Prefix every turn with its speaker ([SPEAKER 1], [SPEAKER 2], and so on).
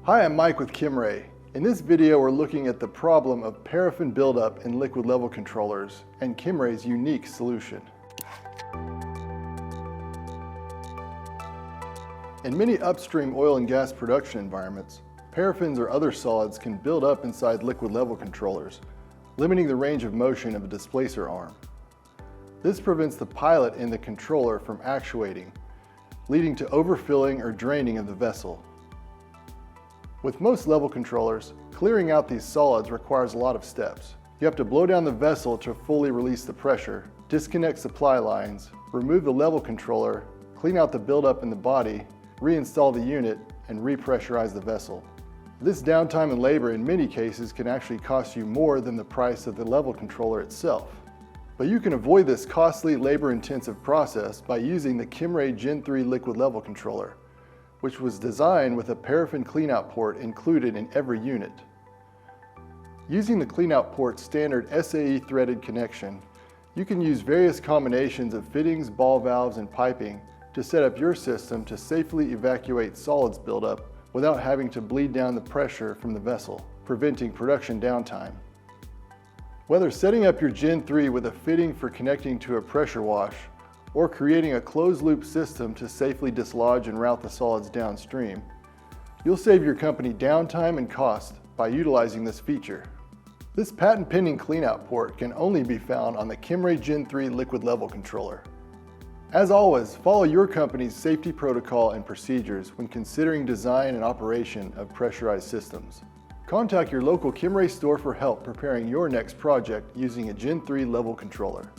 [SPEAKER 1] Hi, I'm Mike with Kimray. In this video, we're looking at the problem of paraffin buildup in liquid level controllers and Kimray's unique solution. In many upstream oil and gas production environments, paraffins or other solids can build up inside liquid level controllers, limiting the range of motion of a displacer arm. This prevents the pilot in the controller from actuating, leading to overfilling or draining of the vessel. With most level controllers, clearing out these solids requires a lot of steps. You have to blow down the vessel to fully release the pressure, disconnect supply lines, remove the level controller, clean out the buildup in the body, reinstall the unit, and repressurize the vessel. This downtime and labor in many cases can actually cost you more than the price of the level controller itself. But you can avoid this costly, labor-intensive process by using the Kimray Gen 3 liquid level controller, which was designed with a paraffin cleanout port included in every unit. Using the cleanout port's standard SAE threaded connection, you can use various combinations of fittings, ball valves, and piping to set up your system to safely evacuate solids buildup without having to bleed down the pressure from the vessel, preventing production downtime. Whether setting up your Gen 3 with a fitting for connecting to a pressure wash, or creating a closed-loop system to safely dislodge and route the solids downstream, you'll save your company downtime and cost by utilizing this feature. This patent-pending cleanout port can only be found on the Kimray Gen 3 liquid level controller. As always, follow your company's safety protocol and procedures when considering design and operation of pressurized systems. Contact your local Kimray store for help preparing your next project using a Gen 3 level controller.